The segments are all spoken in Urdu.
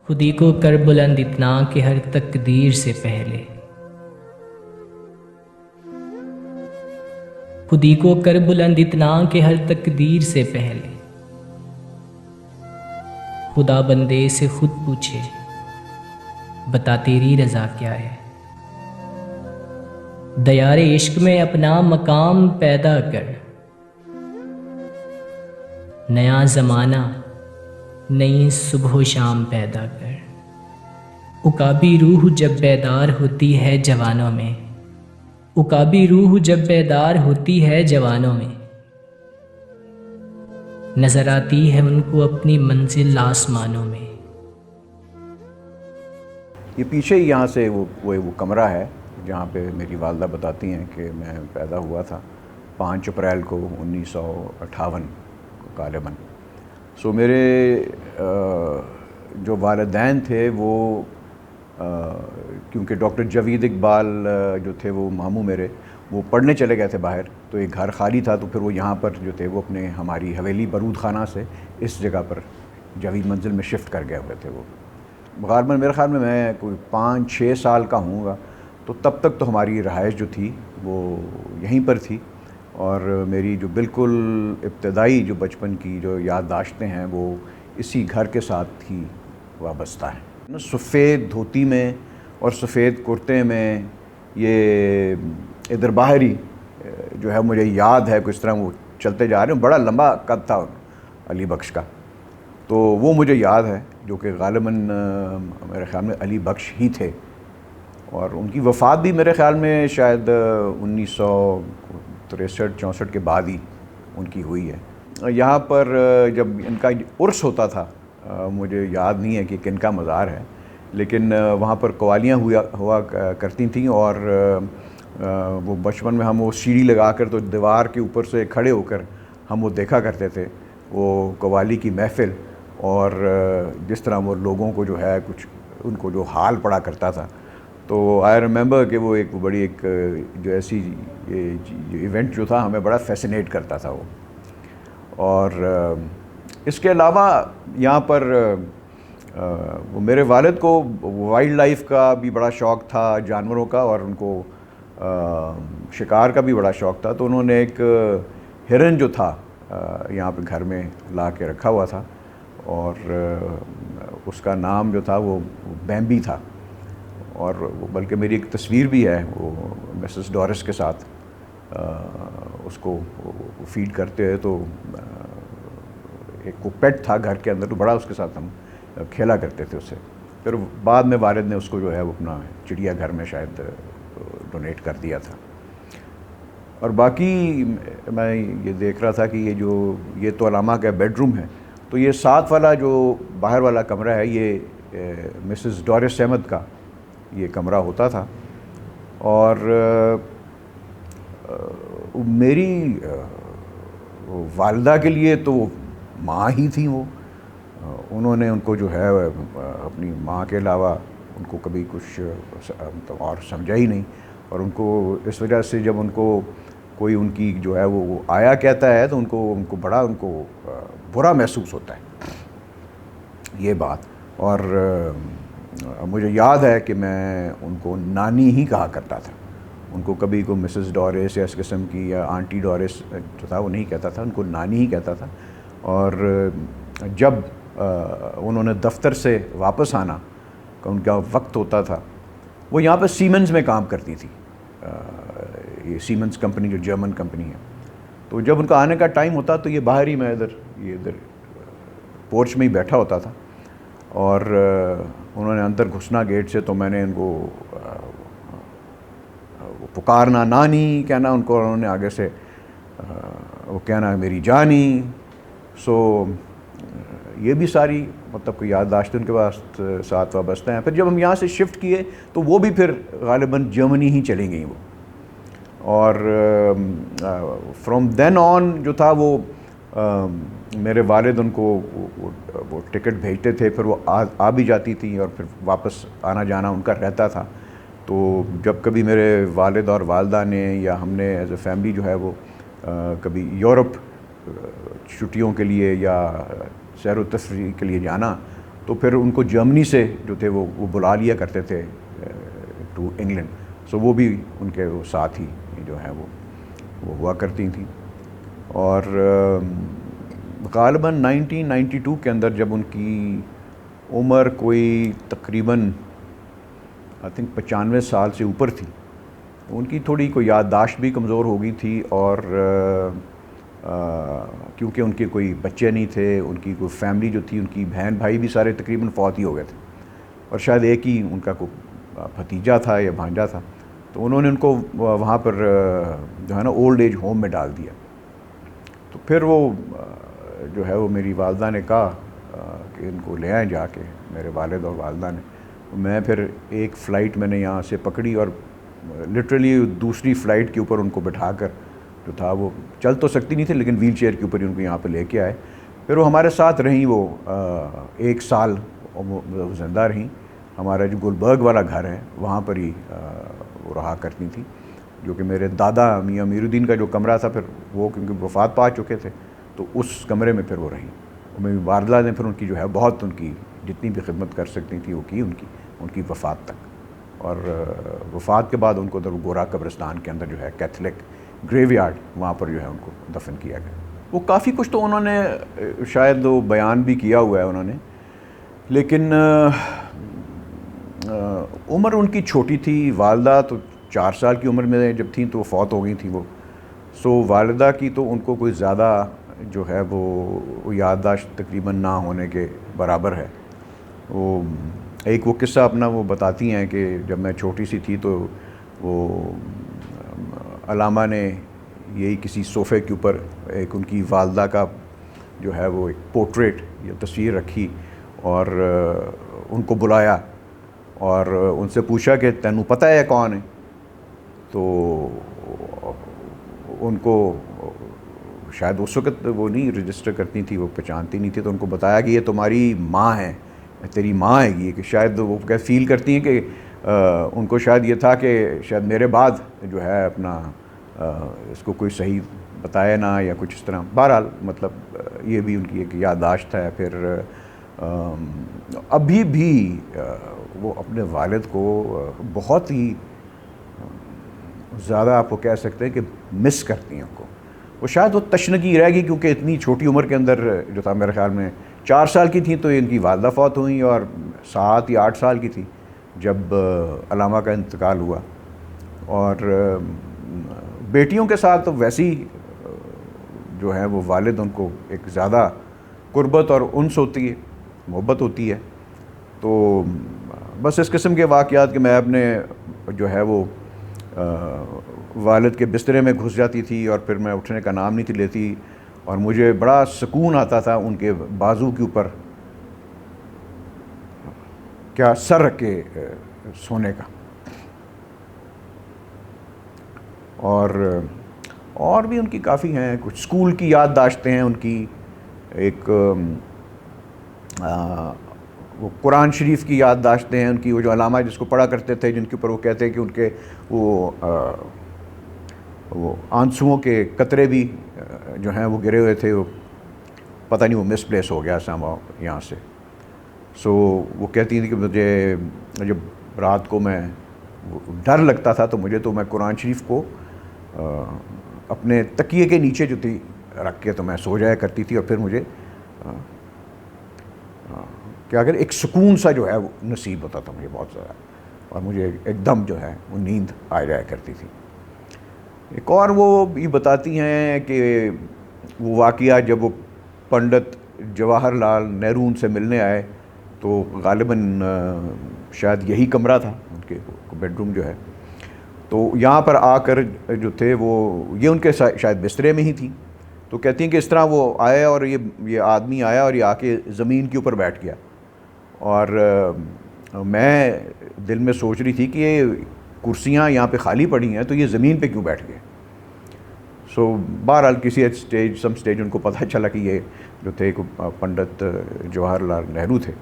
خودی کو کر بلند اتنا کہ ہر تقدیر سے پہلے، خودی کو کر بلند اتنا کہ ہر تقدیر سے پہلے خدا بندے سے خود پوچھے بتا تیری رضا کیا ہے۔ دیار عشق میں اپنا مقام پیدا کر، نیا زمانہ نئی صبح و شام پیدا کر۔ عقابی روح جب بیدار ہوتی ہے جوانوں میں، عقابی روح جب بیدار ہوتی ہے جوانوں میں، نظر آتی ہے ان کو اپنی منزل آسمانوں میں۔ یہ پیچھے ہی یہاں سے وہ کمرہ ہے جہاں پہ میری والدہ بتاتی ہیں کہ میں پیدا ہوا تھا 5 اپریل کو 1958 کو غالباً۔ سو میرے جو والدین تھے وہ کیونکہ ڈاکٹر جاوید اقبال جو تھے وہ ماموں میرے، وہ پڑھنے چلے گئے تھے باہر، تو ایک گھر خالی تھا، تو پھر وہ یہاں پر جو تھے وہ اپنے ہماری حویلی برود خانہ سے اس جگہ پر جاوید منزل میں شفٹ کر گئے ہوئے تھے وہ۔ غالباً میرے خیال میں کوئی 5-6 سال کا ہوں گا، تو تب تک تو ہماری رہائش جو تھی وہ یہیں پر تھی، اور میری جو بالکل ابتدائی جو بچپن کی جو یادداشتیں ہیں وہ اسی گھر کے ساتھ ہی وابستہ ہیں۔ سفید دھوتی میں اور سفید کرتے میں یہ ادھر باہری جو ہے مجھے یاد ہے کس طرح وہ چلتے جا رہے ہیں، بڑا لمبا قد تھا علی بخش کا، تو وہ مجھے یاد ہے، جو کہ غالباً میرے خیال میں علی بخش ہی تھے، اور ان کی وفات بھی میرے خیال میں شاید 1963-64 کے بعد ہی ان کی ہوئی ہے۔ یہاں پر جب ان کا عرس ہوتا تھا، مجھے یاد نہیں ہے کہ کن کا مزار ہے، لیکن وہاں پر قوالیاں ہوا کرتی تھیں، اور وہ بچپن میں ہم وہ سیڑھی لگا کر تو دیوار کے اوپر سے کھڑے ہو کر ہم وہ دیکھا کرتے تھے وہ قوالی کی محفل، اور جس طرح وہ لوگوں کو جو ہے کچھ ان کو جو حال پڑا کرتا تھا، تو آئی ریممبر کہ وہ ایک بڑی ایک جو ایسی ایونٹ جو تھا ہمیں بڑا فیسینیٹ کرتا تھا وہ۔ اور اس کے علاوہ یہاں پر وہ میرے والد کو وائلڈ لائف کا بھی بڑا شوق تھا، جانوروں کا، اور ان کو شکار کا بھی بڑا شوق تھا، تو انہوں نے ایک ہرن جو تھا یہاں پہ گھر میں لا کے رکھا ہوا تھا، اور اس کا نام جو تھا وہ بیمبی تھا، اور بلکہ میری ایک تصویر بھی ہے وہ مسز ڈورس کے ساتھ اس کو فیڈ کرتے ہوئے، تو ایک وہ پیٹ تھا گھر کے اندر، تو بڑا اس کے ساتھ ہم کھیلا کرتے تھے اس سے۔ پھر بعد میں والد نے اس کو جو ہے وہ اپنا چڑیا گھر میں شاید ڈونیٹ کر دیا تھا۔ اور باقی میں یہ دیکھ رہا تھا کہ یہ تو علامہ کا بیڈ روم ہے، تو یہ ساتھ والا جو باہر والا کمرہ ہے یہ مسز ڈورس احمد کا یہ کمرہ ہوتا تھا، اور میری والدہ کے لیے تو وہ ماں ہی تھیں، وہ انہوں نے ان کو جو ہے اپنی ماں کے علاوہ ان کو کبھی کچھ اور سمجھا ہی نہیں، اور ان کو اس وجہ سے جب ان کو کوئی ان کی جو ہے وہ آیا کہتا ہے تو ان کو بڑا ان کو برا محسوس ہوتا ہے یہ بات۔ اور مجھے یاد ہے کہ میں ان کو نانی ہی کہا کرتا تھا، ان کو کبھی کوئی مسز ڈورس یا اس قسم کی یا آنٹی ڈورس جو تھا وہ نہیں کہتا تھا، ان کو نانی ہی کہتا تھا۔ اور جب انہوں نے دفتر سے واپس آنا کا ان کا وقت ہوتا تھا، وہ یہاں پہ سیمنز میں کام کرتی تھی، یہ سیمنز کمپنی جو جرمن کمپنی ہے، تو جب ان کا آنے کا ٹائم ہوتا تو یہ باہر ہی میں ادھر پورچ میں ہی بیٹھا ہوتا تھا، اور انہوں نے اندر گھسنا گیٹ سے، تو میں نے ان کو پکارنا نانی کہنا ان کو، انہوں نے آگے سے وہ کہنا میری جانی۔ سو یہ بھی ساری مطلب کوئی یادداشت ان کے ساتھ وابستہ ہیں۔ پھر جب ہم یہاں سے شفٹ کیے تو وہ بھی پھر غالباً جرمنی ہی چلی گئیں وہ، اور فرام دین آن جو تھا وہ میرے والد ان کو وہ ٹکٹ بھیجتے تھے، پھر وہ آ بھی جاتی تھیں، اور پھر واپس آنا جانا ان کا رہتا تھا۔ تو جب کبھی میرے والد اور والدہ نے یا ہم نے ایز اے فیملی جو ہے وہ کبھی یورپ چھٹیوں کے لیے یا سیر و تفریح کے لیے جانا، تو پھر ان کو جرمنی سے جو تھے وہ بلا لیا کرتے تھے ٹو انگلینڈ. سو وہ بھی ان کے وہ ساتھ ہی جو ہے وہ ہوا کرتی تھیں. اور غالباً 1992 کے اندر جب ان کی عمر کوئی تقریباً آئی تھنک 95 سال سے اوپر تھی, ان کی تھوڑی کوئی یادداشت بھی کمزور ہو گئی تھی, اور کیونکہ ان کے کوئی بچے نہیں تھے, ان کی کوئی فیملی جو تھی, ان کی بہن بھائی بھی سارے تقریباً فوت ہی ہو گئے تھے, اور شاید ایک ہی ان کا کوئی بھتیجا تھا یا بھانجا تھا. تو انہوں نے ان کو وہاں پر جو ہے نا اولڈ ایج ہوم میں ڈال دیا. تو پھر وہ جو ہے وہ میری والدہ نے کہا کہ ان کو لے آئیں جا کے, میرے والد اور والدہ نے. میں پھر ایک فلائٹ میں نے یہاں سے پکڑی, اور لٹرلی دوسری فلائٹ کے اوپر ان کو بٹھا کر جو تھا, وہ چل تو سکتی نہیں تھی لیکن ویل چیئر کے اوپر ہی ان کو یہاں پہ لے کے آئے. پھر وہ ہمارے ساتھ رہیں, وہ 1 سال زندہ رہیں. ہمارا جو گلبرگ والا گھر ہے وہاں پر ہی وہ رہا کرتی تھیں, جو کہ میرے دادا میاں امیر الدین کا جو کمرہ تھا, پھر وہ کیونکہ وفات پا چکے تھے تو اس کمرے میں پھر وہ رہیں. میری والدہ نے پھر ان کی جو ہے بہت ان کی جتنی بھی خدمت کر سکتی تھی وہ کی ان کی وفات تک. اور وفات کے بعد ان کو گورا قبرستان کے اندر جو ہے کیتھولک گریو یارڈ, وہاں پر جو ہے ان کو دفن کیا گیا. وہ کافی کچھ تو انہوں نے شاید وہ بیان بھی کیا ہوا ہے انہوں نے, لیکن عمر ان کی چھوٹی تھی. والدہ تو 4 سال کی عمر میں جب تھیں تو وہ فوت ہو گئی تھیں وہ. سو والدہ کی تو ان کو کوئی زیادہ جو ہے وہ یادداشت تقریباً نہ ہونے کے برابر ہے. وہ ایک وہ قصہ اپنا وہ بتاتی ہیں کہ جب میں چھوٹی سی تھی تو وہ علامہ نے یہی کسی صوفے کے اوپر ایک ان کی والدہ کا جو ہے وہ ایک پورٹریٹ یا تصویر رکھی, اور ان کو بلایا اور ان سے پوچھا کہ تینوں پتہ ہے کون ہے. تو ان کو شاید اس وقت وہ نہیں رجسٹر کرتی تھی, وہ پہچانتی نہیں تھی, تو ان کو بتایا کہ یہ تمہاری ماں ہے, تیری ماں ہے یہ. کہ شاید وہ فیل کرتی ہیں کہ ان کو شاید یہ تھا کہ شاید میرے بعد جو ہے اپنا اس کو کوئی صحیح بتایا نہ یا کچھ اس طرح. بہرحال مطلب یہ بھی ان کی ایک یادداشت ہے. پھر ابھی بھی وہ اپنے والد کو بہت ہی زیادہ آپ کو کہہ سکتے ہیں کہ مس کرتی ہیں ان کو. وہ شاید وہ تشنگی رہ گئی کیونکہ اتنی چھوٹی عمر کے اندر جو تھا, میرے خیال میں 4 سال کی تھیں تو ان کی والدہ فوت ہوئیں, اور 7 یا 8 سال کی تھی جب علامہ کا انتقال ہوا. اور بیٹیوں کے ساتھ تو ویسی جو ہے وہ والد ان کو ایک زیادہ قربت اور انس ہوتی ہے, محبت ہوتی ہے. تو بس اس قسم کے واقعات کہ میں اپنے جو ہے وہ والد کے بسترے میں گھس جاتی تھی اور پھر میں اٹھنے کا نام نہیں تھی لیتی, اور مجھے بڑا سکون آتا تھا ان کے بازو کے اوپر کیا سر رکھ کے سونے کا. اور بھی ان کی کافی ہیں, کچھ اسکول کی یادداشتیں ہیں ان کی. ایک وہ قرآن شریف کی یادداشتیں ہیں ان کی, وہ جو علامہ جس کو پڑھا کرتے تھے, جن کے اوپر وہ کہتے ہیں کہ ان کے وہ آنسوؤں کے قطرے بھی جو ہیں وہ گرے ہوئے تھے. وہ پتہ نہیں وہ مس پلیس ہو گیا ساما یہاں سے. سو وہ کہتی تھیں کہ مجھے جب رات کو میں ڈر لگتا تھا تو میں قرآن شریف کو اپنے تکیے کے نیچے جو تھی رکھ کے تو میں سو جایا کرتی تھی, اور پھر مجھے کیا اگر ایک سکون سا جو ہے وہ نصیب ہوتا تھا مجھے بہت زیادہ, اور مجھے ایک دم جو ہے وہ نیند آ جایا کرتی تھی. ایک اور وہ بھی بتاتی ہیں کہ وہ واقعہ جب وہ پنڈت جواہر لال نہرو ان سے ملنے آئے تو غالباً شاید یہی کمرہ تھا ان کے بیڈ روم جو ہے. تو یہاں پر آ کر جو تھے وہ یہ ان کے شاید بسترے میں ہی تھیں. تو کہتی ہیں کہ اس طرح وہ آئے اور یہ آدمی آیا اور یہ آ کے زمین کے اوپر بیٹھ گیا, اور میں دل میں سوچ رہی تھی کہ یہ کرسیاں یہاں پہ خالی پڑی ہیں تو یہ زمین پہ کیوں بیٹھ گئے. سو بہرحال کسی سم سٹیج ان کو پتہ چلا کہ یہ جو تھے پنڈت جواہر لال نہرو تھے.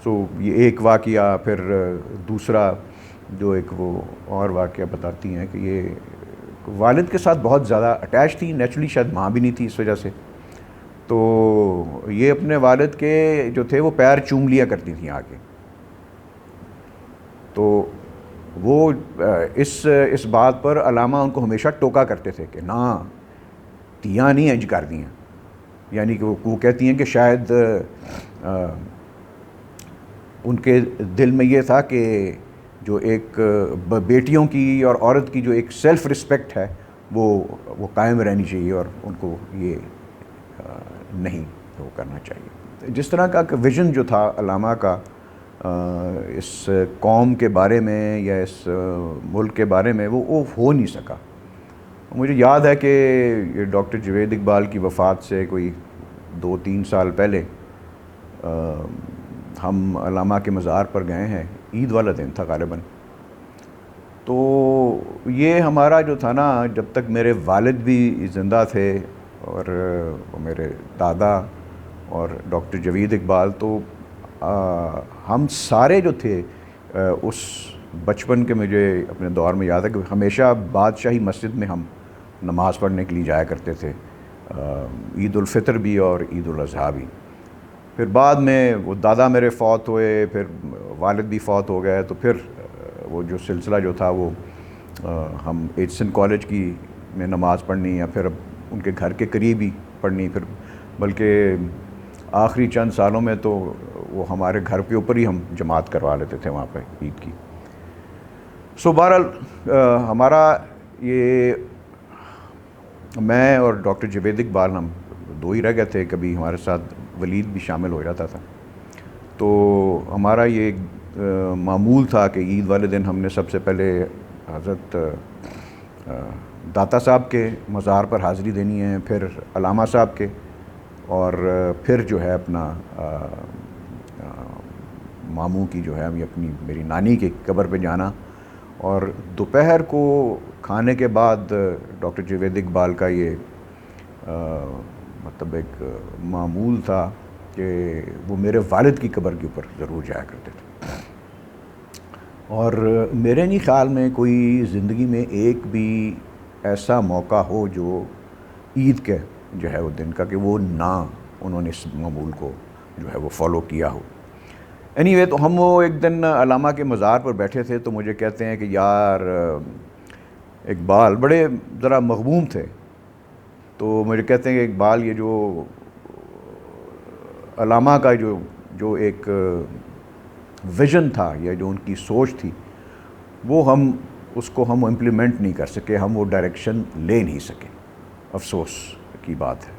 سو یہ ایک واقعہ. پھر دوسرا جو ایک وہ اور واقعہ بتاتی ہیں کہ یہ والد کے ساتھ بہت زیادہ اٹیچ تھی, نیچرلی شاید ماں بھی نہیں تھی اس وجہ سے. تو یہ اپنے والد کے جو تھے وہ پیر چوم لیا کرتی تھیں آ کے. تو وہ اس بات پر علامہ ان کو ہمیشہ ٹوکا کرتے تھے کہ نہ تیاں نہیں انج کر دیاں، یعنی کہ وہ کہتی ہیں کہ شاید ان کے دل میں یہ تھا کہ جو ایک بیٹیوں کی اور عورت کی جو ایک سیلف رسپیکٹ ہے وہ قائم رہنی چاہیے، اور ان کو یہ نہیں وہ کرنا چاہیے. جس طرح کا ویژن جو تھا علامہ کا اس قوم کے بارے میں یا اس ملک کے بارے میں وہ ہو نہیں سکا. مجھے یاد ہے کہ یہ ڈاکٹر جوید اقبال کی وفات سے کوئی 2-3 سال پہلے ہم علامہ کے مزار پر گئے ہیں، عید والا دن تھا غالباً. تو یہ ہمارا جو تھا نا، جب تک میرے والد بھی زندہ تھے اور میرے دادا اور ڈاکٹر جوید اقبال، تو ہم سارے جو تھے اس بچپن کے مجھے اپنے دور میں یاد ہے کہ ہمیشہ بادشاہی مسجد میں ہم نماز پڑھنے کے لیے جایا کرتے تھے، عید الفطر بھی اور عید الاضحیٰ بھی. پھر بعد میں وہ دادا میرے فوت ہوئے، پھر والد بھی فوت ہو گئے، تو پھر وہ جو سلسلہ جو تھا وہ ہم ایچسن کالج کی میں نماز پڑھنی یا پھر ان کے گھر کے قریب ہی پڑھنی، پھر بلکہ آخری چند سالوں میں تو وہ ہمارے گھر کے اوپر ہی ہم جماعت کروا لیتے تھے وہاں پہ عید کی. سو بہرحال ہمارا یہ میں اور ڈاکٹر جوید اقبال ہم 2 ہی رہ گئے تھے، کبھی ہمارے ساتھ ولید بھی شامل ہو جاتا تھا. تو ہمارا یہ معمول تھا کہ عید والے دن ہم نے سب سے پہلے حضرت داتا صاحب کے مزار پر حاضری دینی ہے، پھر علامہ صاحب کے، اور پھر جو ہے اپنا ماموں کی جو ہے اپنی میری نانی کی قبر پہ جانا. اور دوپہر کو کھانے کے بعد ڈاکٹر جوید اقبال کا یہ مطلب ایک معمول تھا کہ وہ میرے والد کی قبر کے اوپر ضرور جایا کرتے تھے. اور میرے نہیں خیال میں کوئی زندگی میں ایک بھی ایسا موقع ہو جو عید کے جو ہے وہ دن کا کہ وہ نہ انہوں نے اس معمول کو جو ہے وہ فالو کیا ہو. اینی وے، تو ہم وہ ایک دن علامہ کے مزار پر بیٹھے تھے، تو مجھے کہتے ہیں کہ یار اقبال بڑے ذرا مغموم تھے. تو مجھے کہتے ہیں کہ اقبال یہ جو علامہ کا جو ایک ویژن تھا یا جو ان کی سوچ تھی، وہ اس کو ہم امپلیمنٹ نہیں کر سکے، ہم وہ ڈائریکشن لے نہیں سکے. افسوس کی بات ہے.